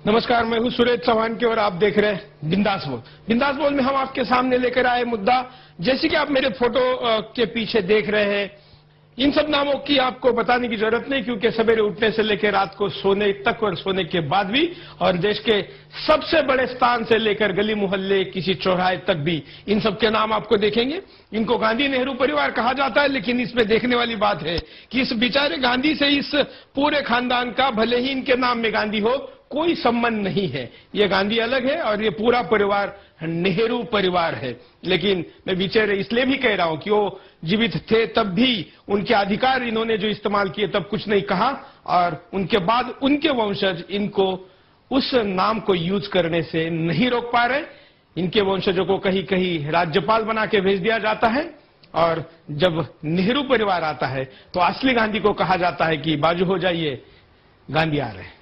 नमस्कार, मैं हूं सुरेश चौहान की और आप देख रहे हैं बिंदास बोल। बिंदास बोल में हम आपके सामने लेकर आए मुद्दा, जैसे कि आप मेरे फोटो के पीछे देख रहे हैं, इन सब नामों की आपको बताने की जरूरत नहीं, क्योंकि सवेरे उठने से लेकर रात को सोने तक और सोने के बाद भी, और देश के सबसे बड़े स्थान से लेकर गली मोहल्ले किसी चौराहे तक भी इन सब के नाम आपको देखेंगे। इनको गांधी नेहरू परिवार कहा जाता है, लेकिन इसमें देखने वाली बात है कि इस बेचारे गांधी से इस पूरे खानदान का, भले ही इनके नाम में गांधी हो, कोई संबंध नहीं है। ये गांधी अलग है और ये पूरा परिवार नेहरू परिवार है। लेकिन मैं बेचारे इसलिए भी कह रहा हूं कि वो जीवित थे तब भी उनके अधिकार इन्होंने जो इस्तेमाल किए तब कुछ नहीं कहा, और उनके बाद उनके वंशज इनको उस नाम को यूज करने से नहीं रोक पा रहे। इनके वंशजों को कहीं कहीं राज्यपाल बना के भेज दिया जाता है, और जब नेहरू परिवार आता है तो असली गांधी को कहा जाता है कि बाजू हो जाइए, गांधी आ रहे हैं।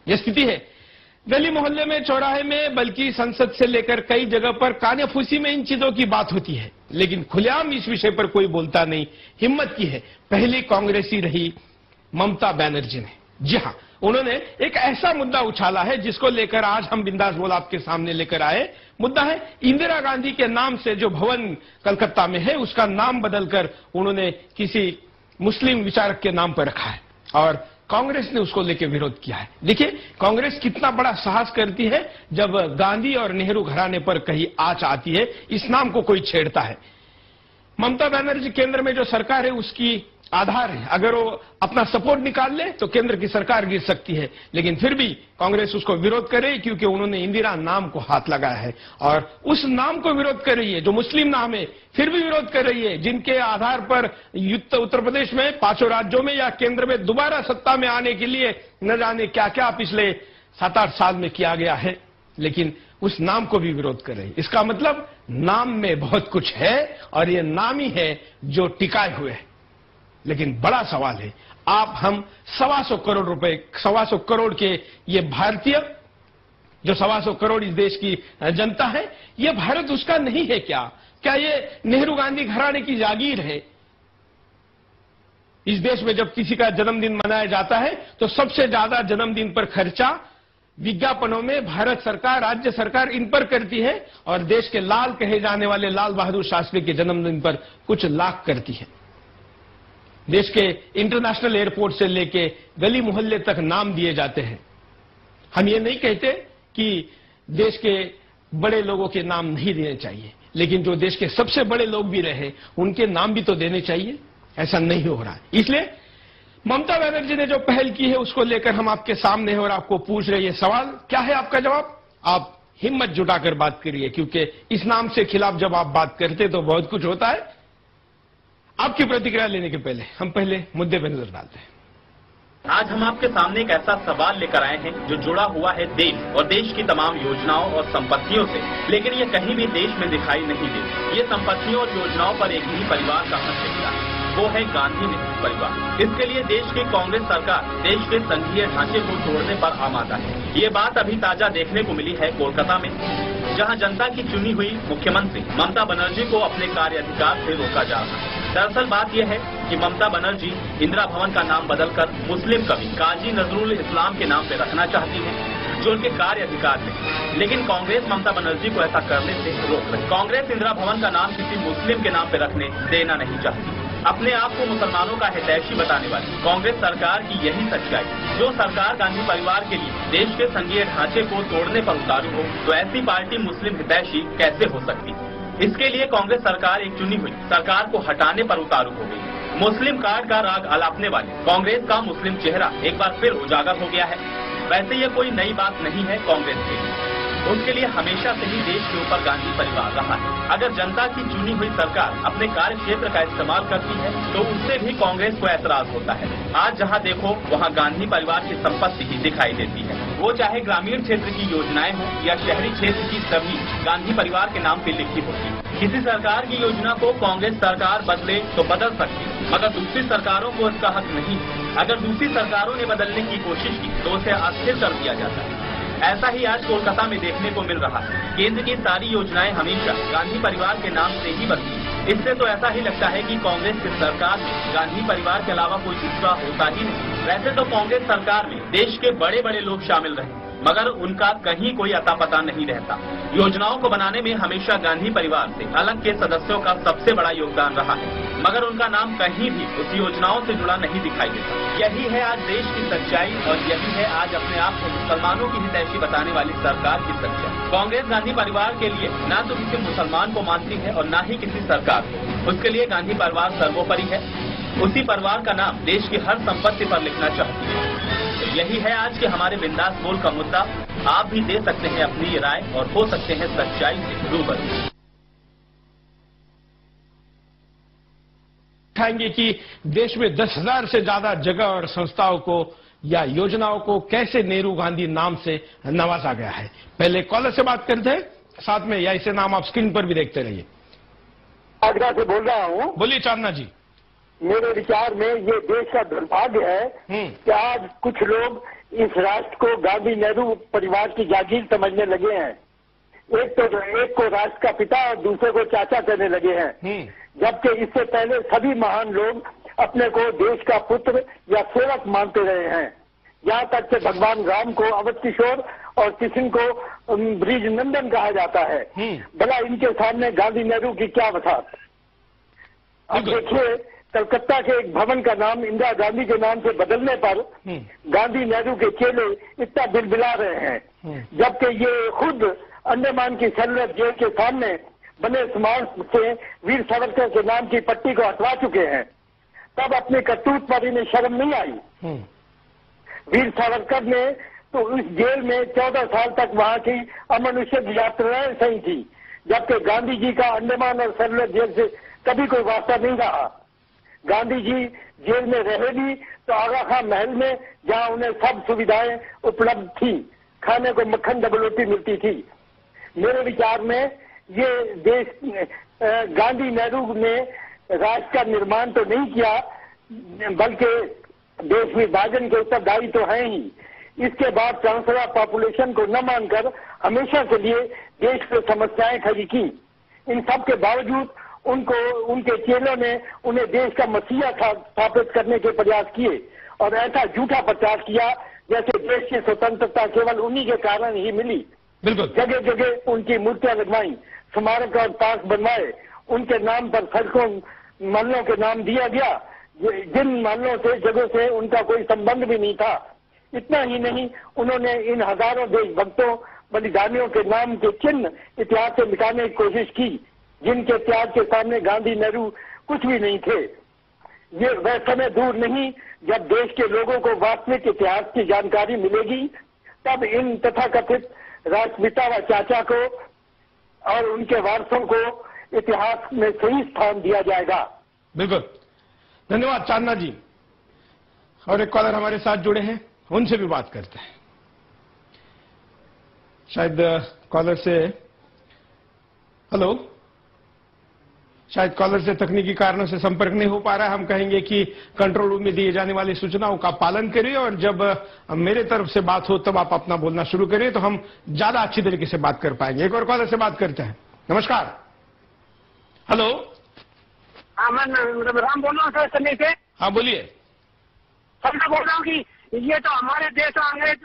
यह स्थिति है गली मोहल्ले में, चौराहे में, बल्कि संसद से लेकर कई जगह पर काने-फूसी में इन चीजों की बात होती है, लेकिन खुलेआम इस विषय पर कोई बोलता नहीं। हिम्मत की है पहली कांग्रेसी रही ममता बनर्जी ने। जी हां, उन्होंने एक ऐसा मुद्दा उछाला है जिसको लेकर आज हम बिंदास बोल आपके सामने लेकर आए। मुद्दा है इंदिरा गांधी के नाम से जो भवन कलकत्ता में है उसका नाम बदलकर उन्होंने किसी मुस्लिम विचारक के नाम पर रखा है, और कांग्रेस ने उसको लेकर विरोध किया है। देखिए कांग्रेस कितना बड़ा साहस करती है जब गांधी और नेहरू घराने पर कहीं आंच आती है, इस नाम को कोई छेड़ता है। ममता बनर्जी केंद्र में जो सरकार है उसकी आधार है, अगर वो अपना सपोर्ट निकाल ले तो केंद्र की सरकार गिर सकती है, लेकिन फिर भी कांग्रेस उसको विरोध कर रही है क्योंकि उन्होंने इंदिरा नाम को हाथ लगाया है, और उस नाम को विरोध कर रही है जो मुस्लिम नाम है, फिर भी विरोध कर रही है, जिनके आधार पर उत्तर प्रदेश में 5 राज्यों में या केंद्र में दोबारा सत्ता में आने के लिए न जाने क्या क्या पिछले 7-8 साल में किया गया है, लेकिन उस नाम को भी विरोध कर रही है। इसका मतलब नाम में बहुत कुछ है, और ये नाम ही है जो टिकाए हुए है। लेकिन बड़ा सवाल है, आप हम 125 करोड़ रुपए, 125 करोड़ के ये भारतीय, जो 125 करोड़ इस देश की जनता है, ये भारत उसका नहीं है क्या? क्या ये नेहरू गांधी घराने की जागीर है? इस देश में जब किसी का जन्मदिन मनाया जाता है तो सबसे ज्यादा जन्मदिन पर खर्चा विज्ञापनों में भारत सरकार, राज्य सरकार इन पर करती है, और देश के लाल कहे जाने वाले लाल बहादुर शास्त्री के जन्मदिन पर कुछ लाख करती है। देश के इंटरनेशनल एयरपोर्ट से लेके गली मोहल्ले तक नाम दिए जाते हैं। हम ये नहीं कहते कि देश के बड़े लोगों के नाम नहीं देने चाहिए, लेकिन जो देश के सबसे बड़े लोग भी रहे उनके नाम भी तो देने चाहिए। ऐसा नहीं हो रहा है, इसलिए ममता बनर्जी ने जो पहल की है उसको लेकर हम आपके सामने हैं और आपको पूछ रहे हैं सवाल। क्या है आपका जवाब? आप हिम्मत जुटाकर बात करिए, क्योंकि इस नाम से खिलाफ जब आप बात करते तो बहुत कुछ होता है। आपकी प्रतिक्रिया लेने के पहले हम पहले मुद्दे पर नजर डालते हैं। आज हम आपके सामने एक ऐसा सवाल लेकर आए हैं जो जुड़ा हुआ है देश और देश की तमाम योजनाओं और संपत्तियों से, लेकिन ये कहीं भी देश में दिखाई नहीं देती। ये संपत्तियों और योजनाओं पर एक ही परिवार का हस्तक्षेप है, वो है गांधी नेहरू परिवार। इसके लिए देश की कांग्रेस सरकार देश के संघीय ढांचे को तोड़ने पर आमादा है। ये बात अभी ताजा देखने को मिली है कोलकाता में, जहां जनता की चुनी हुई मुख्यमंत्री ममता बनर्जी को अपने कार्य अधिकार से रोका जा रहा है। दरअसल बात यह है कि ममता बनर्जी इंदिरा भवन का नाम बदलकर मुस्लिम कवि काजी नजरुल इस्लाम के नाम पे रखना चाहती है, जो उनके कार्य अधिकार में, लेकिन कांग्रेस ममता बनर्जी को ऐसा करने से रोक रही। कांग्रेस इंदिरा भवन का नाम किसी मुस्लिम के नाम पे रखने देना नहीं चाहती। अपने आप को मुसलमानों का हितैषी बताने वाली कांग्रेस सरकार की यही सच्चाई, जो सरकार गांधी परिवार के लिए देश के संघीय ढांचे को तोड़ने पर उतारू हो, तो ऐसी पार्टी मुस्लिम हितैषी कैसे हो सकती? इसके लिए कांग्रेस सरकार एक चुनी हुई सरकार को हटाने पर उतारू हो गई। मुस्लिम कार्ड का राग अलापने वाली कांग्रेस का मुस्लिम चेहरा एक बार फिर उजागर हो गया है। वैसे ये कोई नई बात नहीं है कांग्रेस के लिए, उनके लिए हमेशा से ही देश के ऊपर गांधी परिवार रहा है। अगर जनता की चुनी हुई सरकार अपने कार्य क्षेत्र का इस्तेमाल करती है तो उससे भी कांग्रेस को ऐतराज होता है। आज जहां देखो वहां गांधी परिवार की संपत्ति ही दिखाई देती है, वो चाहे ग्रामीण क्षेत्र की योजनाएं हो या शहरी क्षेत्र की, सभी गांधी परिवार के नाम पे लिखी होती है। किसी सरकार की योजना को कांग्रेस सरकार बदले तो बदल सकती है, मगर दूसरी सरकारों को इसका हक नहीं। अगर दूसरी सरकारों ने बदलने की कोशिश की तो उसे अस्थिर कर दिया जाता है। ऐसा ही आज कोलकाता में देखने को मिल रहा है। केंद्र की सारी योजनाएं हमेशा गांधी परिवार के नाम से ही बनती है। इससे तो ऐसा ही लगता है कि कांग्रेस की सरकार में गांधी परिवार के अलावा कोई दूसरा होता ही नहीं। वैसे तो कांग्रेस सरकार में देश के बड़े बड़े लोग शामिल रहे, मगर उनका कहीं कोई अता पता नहीं रहता। योजनाओं को बनाने में हमेशा गांधी परिवार से अलग के सदस्यों का सबसे बड़ा योगदान रहा है, मगर उनका नाम कहीं भी उस योजनाओं से जुड़ा नहीं दिखाई देता। यही है आज देश की सच्चाई और यही है आज अपने आप को मुसलमानों की हितैषी बताने वाली सरकार की सच्चाई। कांग्रेस गांधी परिवार के लिए न तो किसी मुसलमान को मानती है और न ही किसी सरकार को। उसके लिए गांधी परिवार सर्वोपरि है। उसी परिवार का नाम देश की हर संपत्ति पर लिखना चाहती है। तो यही है आज के हमारे बिंदास बोल का मुद्दा। आप भी दे सकते हैं अपनी राय और हो सकते हैं सच्चाई से रूबरू। दिखाएंगे कि देश में 10,000 से ज्यादा जगह और संस्थाओं को या योजनाओं को कैसे नेहरू गांधी नाम से नवाजा गया है। पहले कॉलर से बात करते हैं, साथ में या इसे नाम आप स्क्रीन पर भी देखते रहिए। आगरा से बोल रहा हूँ। बोलिए चांदना जी। मेरे विचार में ये देश का दुर्भाग्य है कि आज कुछ लोग इस राष्ट्र को गांधी नेहरू परिवार की जागीर समझने लगे हैं। एक को राष्ट्र का पिता और दूसरे को चाचा कहने लगे हैं, जबकि इससे पहले सभी महान लोग अपने को देश का पुत्र या सेवक मानते रहे हैं। यहाँ तक कि भगवान राम को अवध किशोर और कृष्ण को ब्रिज नंदन कहा जाता है। भला इनके सामने गांधी नेहरू की क्या वसात। अब देखिए, कलकत्ता के एक भवन का नाम इंदिरा गांधी के नाम से बदलने पर गांधी नेहरू के चेले इतना बिलबिला रहे हैं, जबकि ये खुद अंडमान की सेलुलर जेल के सामने बने स्मारक से वीर सावरकर के नाम की पट्टी को हटवा चुके हैं। तब अपने करतूत पर इन्हें शर्म नहीं आई। वीर सावरकर ने तो उस जेल में 14 साल तक वहां की अमनुष्य यात्राएं सही थी, जबकि गांधी जी का अंडमान और सेलुलर जेल से कभी कोई वास्ता नहीं रहा। गांधी जी जेल में रहे भी तो आगा खां महल में, जहां उन्हें सब सुविधाएं उपलब्ध थी, खाने को मक्खन डबलोटी मिलती थी। मेरे विचार में ये देश गांधी नेहरू ने राष्ट्र का निर्माण तो नहीं किया, बल्कि देश विभाजन के उत्तरदायी तो हैं ही। इसके बाद ट्रांसफर ऑफ पॉपुलेशन को न मानकर हमेशा के लिए देश की समस्याएं खड़ी की। इन सब के बावजूद उनके चेलों ने उन्हें देश का मसीहा स्थापित करने के प्रयास किए और ऐसा झूठा प्रचार किया जैसे देश की स्वतंत्रता केवल उन्हीं के कारण ही मिली। बिल्कुल। जगह जगह उनकी मूर्तियां लगवाई, स्मारक और पार्क बनवाए, उनके नाम पर सड़कों महलों के नाम दिया गया, जिन महलों से जगह से उनका कोई संबंध भी नहीं था। इतना ही नहीं, उन्होंने इन हजारों देशभक्तों बलिदानियों के नाम के चिन्ह इतिहास से मिटाने की कोशिश की, जिनके त्याग के सामने गांधी नेहरू कुछ भी नहीं थे। ये वह समय दूर नहीं जब देश के लोगों को वास्तविक इतिहास की जानकारी मिलेगी, तब इन तथाकथित राष्ट्रपिता व चाचा को और उनके वारसों को इतिहास में सही स्थान दिया जाएगा। बिल्कुल, धन्यवाद चांदना जी। और एक कॉलर हमारे साथ जुड़े हैं, उनसे भी बात करते हैं। शायद कॉलर से हेलो, शायद कॉलर से तकनीकी कारणों से संपर्क नहीं हो पा रहा है। हम कहेंगे कि कंट्रोल रूम में दिए जाने वाली सूचनाओं का पालन करिए और जब मेरे तरफ से बात हो तब आप अपना बोलना शुरू करिए, तो हम ज्यादा अच्छी तरीके से बात कर पाएंगे। एक और कॉलर से बात करते हैं। नमस्कार। हेलो। हाँ, मैं राम बोल रहा हूँ सर, चेन्नई से। हाँ बोलिए सर। मैं बोल रहा हूँ कि ये तो हमारे देश में अंग्रेज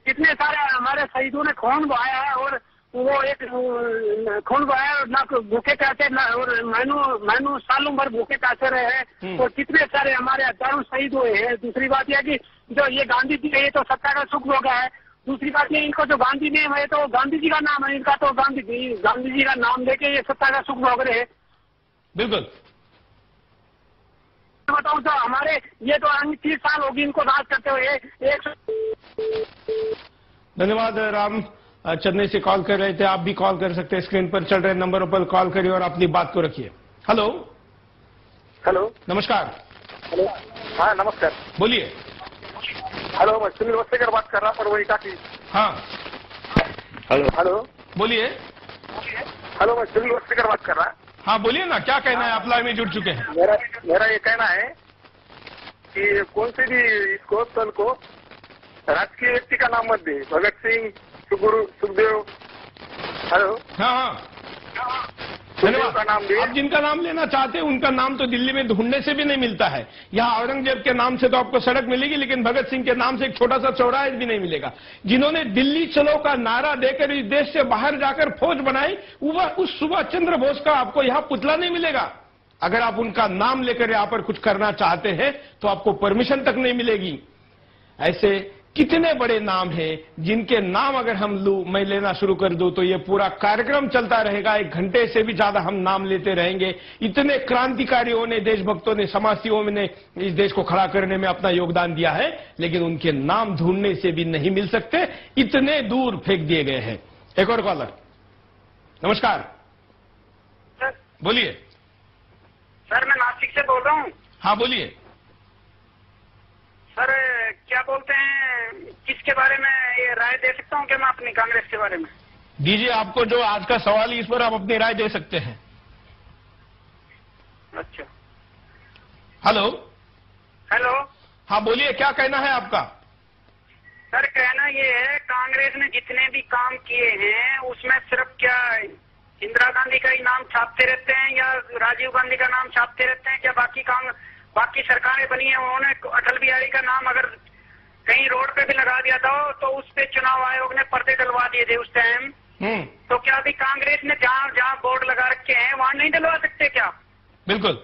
कितने सारे हमारे शहीदों ने खून बहाया है, और वो एक खून बहाया और ना भूखे प्यासे और मैनू सालों भर भूखे प्यासे रहे हैं, और कितने सारे हमारे हजारों शहीद हुए हैं। दूसरी बात यह कि जो ये गांधी जी है, ये तो सत्ता का सुख भोगा है। दूसरी बात ये, इनको जो गांधी नेम है तो गांधी जी का नाम है इनका, तो गांधी जी का नाम लेके ये सत्ता का सुख भोग रहे हैं। बिल्कुल। बताऊं तो हमारे ये तो 30 साल होगी इनको राज करते हुए। धन्यवाद राम, चेन्नई से कॉल कर रहे थे। आप भी कॉल कर सकते हैं, स्क्रीन पर चल रहे नंबरों पर कॉल करिए और अपनी बात को रखिए। हेलो। हेलो, नमस्कार। हेलो। हाँ नमस्कार, बोलिए। हेलो, मैं सुनील वस्तेकर बात कर रहा हूँ, वही काफी। हाँ हेलो। हेलो, बोलिए। हेलो, मैं सुनील वस्तेकर बात कर रहा। हाँ बोलिए ना, क्या कहना है? आप लाइव में जुड़ चुके हैं। मेरा ये कहना है कि कौन से भी इसको स्थल को राजकीय व्यक्ति का नाम मत दे। भगत सिंह, सुखदेव। हेलो। हाँ हाँ धन्यवाद। का नाम आप जिनका नाम लेना चाहते हैं उनका नाम तो दिल्ली में ढूंढने से भी नहीं मिलता है। यहाँ औरंगजेब के नाम से तो आपको सड़क मिलेगी, लेकिन भगत सिंह के नाम से एक छोटा सा चौराहा भी नहीं मिलेगा। जिन्होंने दिल्ली चलो का नारा देकर इस देश से बाहर जाकर फौज बनाई, उस सुभाष चंद्र बोस का आपको यहाँ पुतला नहीं मिलेगा। अगर आप उनका नाम लेकर यहाँ पर कुछ करना चाहते हैं तो आपको परमिशन तक नहीं मिलेगी। ऐसे कितने बड़े नाम हैं जिनके नाम अगर मैं लेना शुरू कर दूं तो ये पूरा कार्यक्रम चलता रहेगा। 1 घंटे से भी ज्यादा हम नाम लेते रहेंगे। इतने क्रांतिकारियों ने, देशभक्तों ने, समाजसेवियों ने इस देश को खड़ा करने में अपना योगदान दिया है, लेकिन उनके नाम ढूंढने से भी नहीं मिल सकते, इतने दूर फेंक दिए गए हैं। एक और कॉलर। नमस्कार, बोलिए। सर मैं नासिक से बोल रहा हूँ। हाँ बोलिए। सर क्या बोलते हैं, किसके बारे में ये राय दे सकता हूँ क्या मैं अपनी कांग्रेस के बारे में? दीजिए, आपको जो आज का सवाल है इस पर आप अपनी राय दे सकते हैं। अच्छा। हेलो। हेलो। हाँ बोलिए, क्या कहना है आपका? सर कहना ये है, कांग्रेस ने जितने भी काम किए हैं उसमें सिर्फ क्या इंदिरा गांधी का ही नाम छापते रहते हैं या राजीव गांधी का नाम छापते रहते हैं क्या? बाकी सरकारें बनी है, उन्होंने अटल बिहारी का नाम अगर कहीं रोड पे भी लगा दिया था तो उस पे चुनाव आयोग ने पर्दे डलवा दिए थे उस टाइम। तो क्या अभी कांग्रेस ने जहाँ बोर्ड लगा रखे हैं वहाँ नहीं डलवा सकते क्या? बिल्कुल।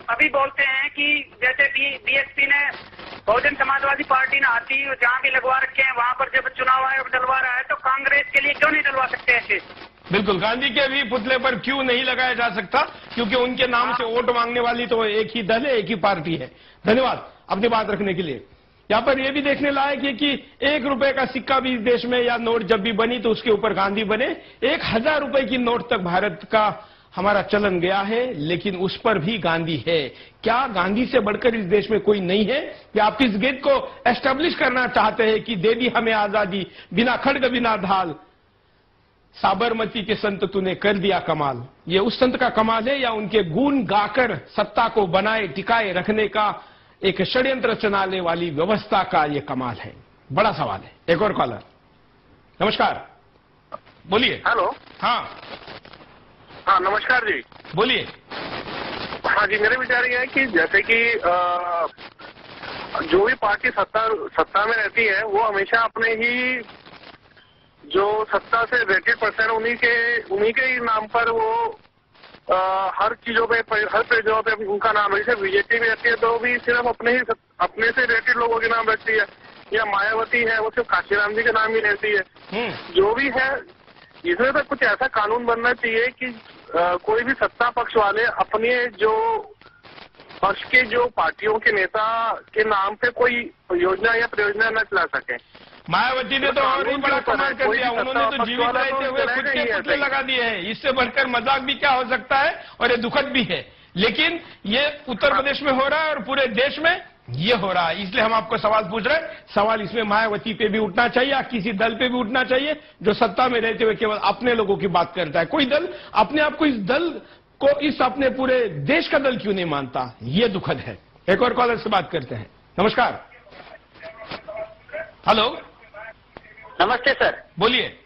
अभी बोलते हैं कि जैसे बीएसपी ने, बहुजन समाजवादी पार्टी ने हाथी जहाँ भी लगवा रखे हैं वहाँ पर जब चुनाव आयोग डलवा रहा है तो कांग्रेस के लिए क्यों नहीं डलवा सकते ऐसे? बिल्कुल, गांधी के भी पुतले पर क्यों नहीं लगाया जा सकता? क्योंकि उनके नाम से वोट मांगने वाली तो एक ही दल है, एक ही पार्टी है। धन्यवाद अपनी बात रखने के लिए। यहाँ पर यह भी देखने लायक है कि 1 रुपए का सिक्का भी इस देश में या नोट जब भी बनी तो उसके ऊपर गांधी बने। 1000 रुपए की नोट तक भारत का हमारा चलन गया है, लेकिन उस पर भी गांधी है। क्या गांधी से बढ़कर इस देश में कोई नहीं है? या आप इस गेट को एस्टेब्लिश करना चाहते हैं कि दे दी हमें आजादी, बिना खड्ग बिना ढाल, साबरमती के संत तूने कर दिया कमाल। ये उस संत का कमाल है या उनके गुण गाकर सत्ता को बनाए टिकाए रखने का एक षड्यंत्र चलाने वाली व्यवस्था का ये कमाल है? बड़ा सवाल है। एक और कॉलर। नमस्कार, बोलिए। हेलो। हाँ नमस्कार जी, बोलिए। हाँ जी, मेरे विचार ये है कि जैसे कि जो भी पार्टी सत्ता में रहती है वो हमेशा अपने ही जो सत्ता से रेटेड पर्सन उन्हीं के ही नाम पर वो हर चीजों पे, हर पेजों पे उनका नाम है। जैसे बीजेपी भी रहती है तो भी सिर्फ अपने से रेटेड लोगों के नाम रखती है, या मायावती है वो सिर्फ काशीराम जी के नाम ही रहती है। जो भी है इसमें तो कुछ ऐसा कानून बनना चाहिए कि कोई भी सत्ता पक्ष वाले अपने जो पक्ष के जो पार्टियों के नेता के नाम पे कोई योजना या परियोजना न चला सके। मायावती ने तो और ही बड़ा कमाल कर दिया, उन्होंने तो जीवित रहते हुए खुद के पुतले लगा दिए हैं। इससे बढ़कर मजाक भी क्या हो सकता है, और ये दुखद भी है। लेकिन ये उत्तर प्रदेश में हो रहा है और पूरे देश में ये हो रहा है। इसलिए हम आपको सवाल पूछ रहे हैं। सवाल इसमें मायावती पे भी उठना चाहिए या किसी दल पे भी उठना चाहिए जो सत्ता में रहते हुए केवल अपने लोगों की बात करता है। कोई दल अपने आप को इस दल को इस अपने पूरे देश का दल क्यों नहीं मानता? ये दुखद है। एक और कॉलर से बात करते हैं। नमस्कार। हेलो। नमस्ते सर, बोलिए।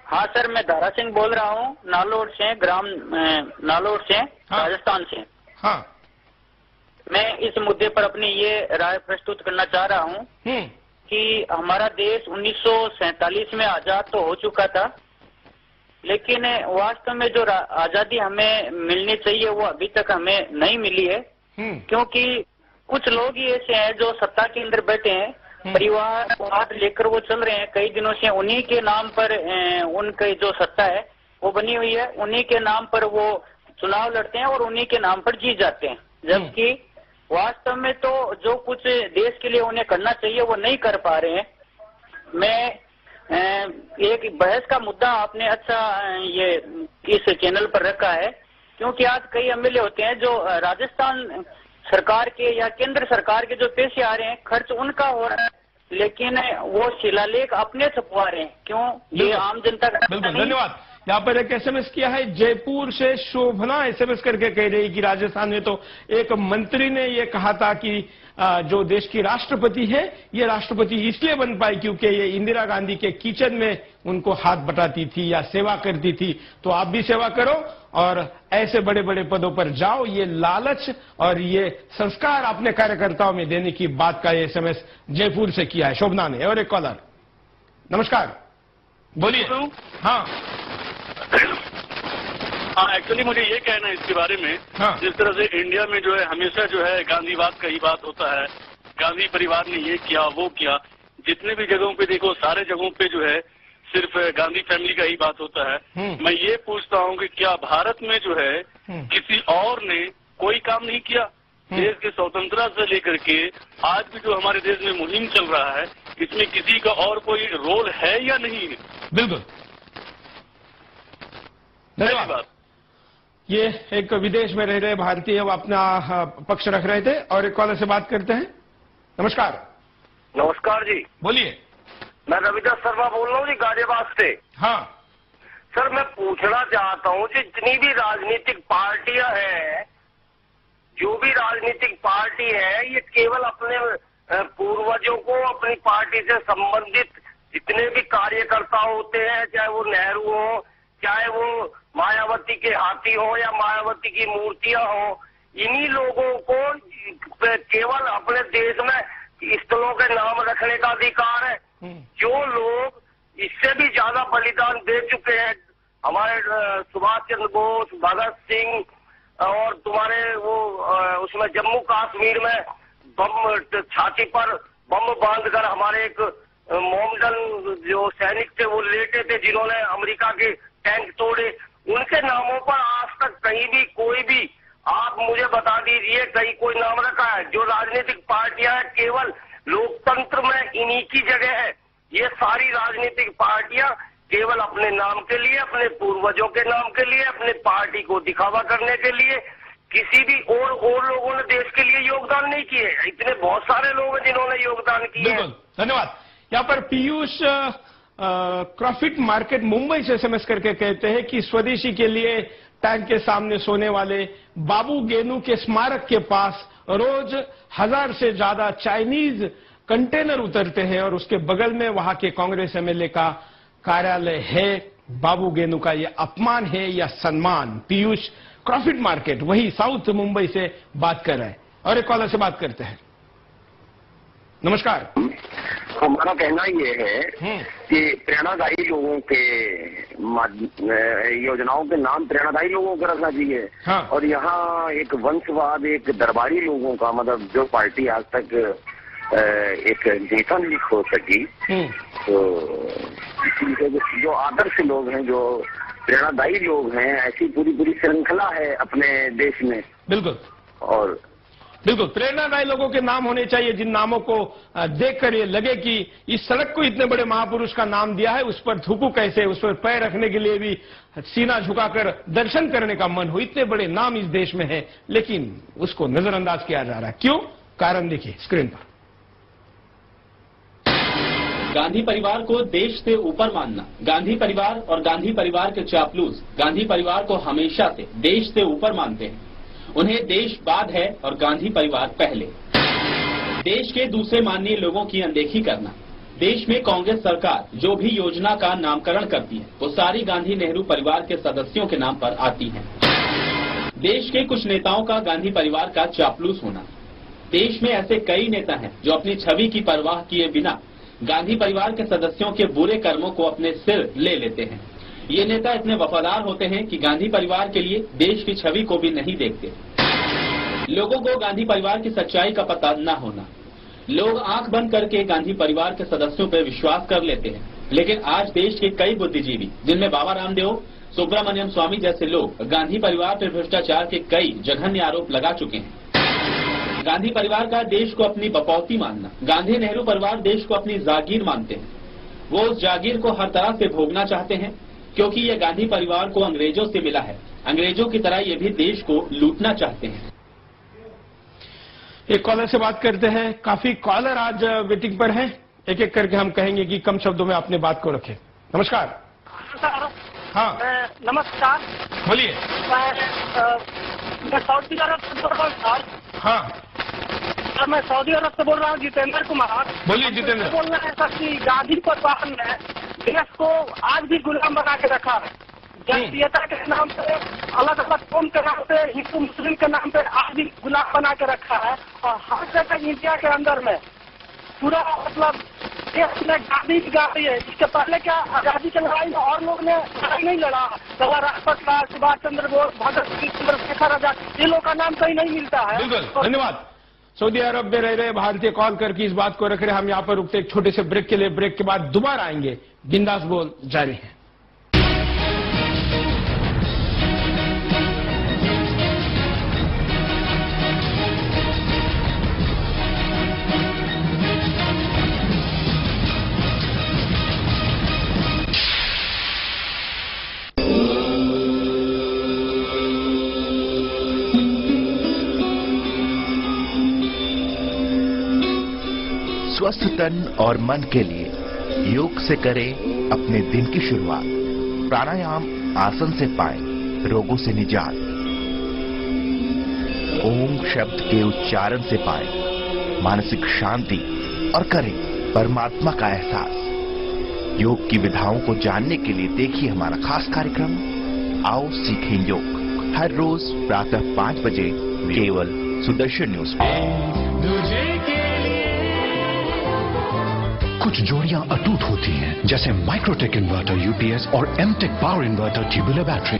हाँ सर, मैं दारा सिंह बोल रहा हूँ, नालोर से, ग्राम नालोर से, राजस्थान से। हाँ, मैं इस मुद्दे पर अपनी ये राय प्रस्तुत करना चाह रहा हूँ कि हमारा देश 1947 में आजाद तो हो चुका था, लेकिन वास्तव में जो आजादी हमें मिलनी चाहिए वो अभी तक हमें नहीं मिली है। क्योंकि कुछ लोग ही ऐसे हैं जो सत्ता के अंदर बैठे हैं, परिवारवाद लेकर वो चल रहे हैं कई दिनों से। उन्हीं के नाम पर उनकी जो सत्ता है वो बनी हुई है, उन्हीं के नाम पर वो चुनाव लड़ते हैं और उन्हीं के नाम पर जीत जाते हैं। जबकि वास्तव में तो जो कुछ देश के लिए उन्हें करना चाहिए वो नहीं कर पा रहे हैं। मैं एक बहस का मुद्दा आपने अच्छा ये इस चैनल पर रखा है, क्योंकि आज कई एमएलए होते हैं जो राजस्थान सरकार के या केंद्र सरकार के जो पैसे आ रहे हैं खर्च उनका हो रहा है, लेकिन वो शिलालेख अपने छपवा रहे हैं। क्यों? ये आम जनता का बिल्कुल। धन्यवाद। यहाँ पर एक एसएमएस किया है जयपुर से शोभना, एसएमएस करके कह रही कि राजस्थान में तो एक मंत्री ने ये कहा था कि जो देश की राष्ट्रपति है ये राष्ट्रपति इसलिए बन पाई क्योंकि ये इंदिरा गांधी के किचन में उनको हाथ बटाती थी या सेवा करती थी। तो आप भी सेवा करो और ऐसे बड़े बड़े पदों पर जाओ। ये लालच और ये संस्कार अपने कार्यकर्ताओं में देने की बात का एसएमएस जयपुर से किया है शोभना ने। और एक कॉलर, नमस्कार, बोलिए। हाँ हाँ, एक्चुअली मुझे ये कहना है इसके बारे में, जिस तरह से इंडिया में जो है हमेशा जो है गांधीवाद का ही बात होता है, गांधी परिवार ने ये किया वो किया, जितने भी जगहों पे देखो सारे जगहों पे जो है सिर्फ गांधी फैमिली का ही बात होता है। मैं ये पूछता हूँ कि क्या भारत में जो है किसी और ने कोई काम नहीं किया? देश की स्वतंत्रता से लेकर के आज भी जो हमारे देश में मुहिम चल रहा है, इसमें किसी का और कोई रोल है या नहीं है? बिल्कुल, धन्यवाद। ये एक विदेश में रह रहे भारतीय वो अपना पक्ष रख रहे थे। और एक कॉलर से बात करते हैं। नमस्कार। नमस्कार जी, बोलिए। मैं रविदास शर्मा बोल रहा हूँ जी, गाजियाबाद से। हाँ सर, मैं पूछना चाहता हूँ कि जितनी भी राजनीतिक पार्टियां हैं, जो भी राजनीतिक पार्टी है, ये केवल अपने पूर्वजों को अपनी पार्टी से संबंधित जितने भी कार्यकर्ता होते हैं, चाहे वो नेहरू हो, चाहे वो मायावती के हाथी हो या मायावती की मूर्तियां हो, इन्हीं लोगों को केवल अपने देश में स्थलों के नाम रखने का अधिकार है। जो लोग इससे भी ज्यादा बलिदान दे चुके हैं, हमारे सुभाष चंद्र बोस, भगत सिंह और तुम्हारे वो उसमें जम्मू कश्मीर में बम छाती पर बम बांधकर हमारे एक मोमडन जो सैनिक थे वो लेटे थे, जिन्होंने अमेरिका के टैंक तोड़े, उनके नामों पर आज तक कहीं भी कोई भी आप मुझे बता दीजिए कहीं कोई नाम रखा है? जो राजनीतिक पार्टियां हैं केवल लोकतंत्र में इन्हीं की जगह है। ये सारी राजनीतिक पार्टियां केवल अपने नाम के लिए, अपने पूर्वजों के नाम के लिए, अपने पार्टी को दिखावा करने के लिए, किसी भी और लोगों ने देश के लिए योगदान नहीं किए। इतने बहुत सारे लोग हैं जिन्होंने योगदान किए। बिल्कुल, धन्यवाद। यहाँ पर पीयूष क्रॉफिट मार्केट मुंबई से एसएमएस करके कहते हैं कि स्वदेशी के लिए टैंक के सामने सोने वाले बाबू गेनू के स्मारक के पास रोज 1000 से ज्यादा चाइनीज कंटेनर उतरते हैं और उसके बगल में वहां के कांग्रेस एमएलए का कार्यालय है। बाबू गेनू का यह अपमान है या सम्मान? पीयूष क्रॉफिट मार्केट वही साउथ मुंबई से बात कर रहे हैं। और एक कॉलर से बात करते हैं। नमस्कार। हमारा कहना ये है कि प्रेरणादायी लोगों के योजनाओं के नाम प्रेरणादायी लोगों को रखना चाहिए। हाँ। और यहाँ एक वंशवाद, एक दरबारी लोगों का, मतलब जो पार्टी आज तक एक नेता नहीं खो सकी, तो जो आदर्श लोग हैं, जो प्रेरणादायी लोग हैं, ऐसी पूरी श्रृंखला है अपने देश में। बिल्कुल, और बिल्कुल प्रेरणादायी लोगों के नाम होने चाहिए, जिन नामों को देखकर ये लगे कि इस सड़क को इतने बड़े महापुरुष का नाम दिया है, उस पर थूकू कैसे, उस पर पैर रखने के लिए भी सीना झुकाकर दर्शन करने का मन हो। इतने बड़े नाम इस देश में है, लेकिन उसको नजरअंदाज किया जा रहा है। क्यों? कारण देखिए स्क्रीन पर। गांधी परिवार को देश से ऊपर मानना, गांधी परिवार और गांधी परिवार के चापलूस गांधी परिवार को हमेशा से देश से ऊपर मानते हैं। उन्हें देश बाद है और गांधी परिवार पहले। देश के दूसरे माननीय लोगों की अनदेखी करना। देश में कांग्रेस सरकार जो भी योजना का नामकरण करती है वो सारी गांधी नेहरू परिवार के सदस्यों के नाम पर आती है। देश के कुछ नेताओं का गांधी परिवार का चापलूस होना। देश में ऐसे कई नेता हैं जो अपनी छवि की परवाह किए बिना गांधी परिवार के सदस्यों के बुरे कर्मों को अपने सिर ले लेते हैं। ये नेता इतने वफादार होते हैं कि गांधी परिवार के लिए देश की छवि को भी नहीं देखते। लोगों को गांधी परिवार की सच्चाई का पता न होना। लोग आंख बंद करके गांधी परिवार के सदस्यों पर विश्वास कर लेते हैं, लेकिन आज देश के कई बुद्धिजीवी, जिनमें बाबा रामदेव, सुब्रमण्यम स्वामी जैसे लोग गांधी परिवार पर भ्रष्टाचार के कई जघन्य आरोप लगा चुके हैं। गांधी परिवार का देश को अपनी बपौती मानना। गांधी नेहरू परिवार देश को अपनी जागीर मानते हैं। वो उस जागीर को हर तरह से भोगना चाहते हैं, क्योंकि ये गांधी परिवार को अंग्रेजों से मिला है। अंग्रेजों की तरह ये भी देश को लूटना चाहते हैं। एक कॉलर से बात करते हैं। काफी कॉलर आज वेटिंग पर हैं। एक एक करके हम कहेंगे कि कम शब्दों में अपने बात को रखें। नमस्कार। हाँ। नमस्कार। बोलिए। मैं सऊदी अरब से बोल रहा हूँ सर। हाँ सर, मैं सऊदी अरब से बोल रहा हूँ, जितेंद्र कुमार। बोलिए जितेंद्र। बोलना है सर कि गांधी परिवार ने देश को आज भी गुलाम बना के रखा है। जातीयता के नाम पे, अलग अलग कौम के नाम पे, हिंदू मुस्लिम के नाम पे आज भी गुलाम बना के रखा है। और हर जगह इंडिया के अंदर में पूरा मतलब देश में गांधी है। इसके पहले क्या आजादी की लड़ाई में और लोग ने लड़ाई नहीं लड़ा? सरदार राजपथ राय, सुभाष चंद्र बोस, भगत सिंह, चंद्रशेखर आजाद, ये लोग का नाम कहीं नहीं मिलता है। बिल्कुल, धन्यवाद। सऊदी अरब में रह रहे भारतीय कॉल करके इस बात को रख रहे। हम यहाँ पर रुकते एक छोटे से ब्रेक के लिए। ब्रेक के बाद दोबारा आएंगे। बिंदास बोल जारी है। स्वस्थ तन और मन के लिए योग से करें अपने दिन की शुरुआत। प्राणायाम आसन से पाएं रोगों से निजात। ओम शब्द के उच्चारण से पाएं मानसिक शांति और करें परमात्मा का एहसास। योग की विधाओं को जानने के लिए देखिए हमारा खास कार्यक्रम आओ सीखें योग, हर रोज प्रातः 5 बजे केवल सुदर्शन न्यूज पर। कुछ जोड़ियां अटूट होती हैं, जैसे माइक्रोटेक इन्वर्टर यूपीएस और Amtek power inverter tubular battery.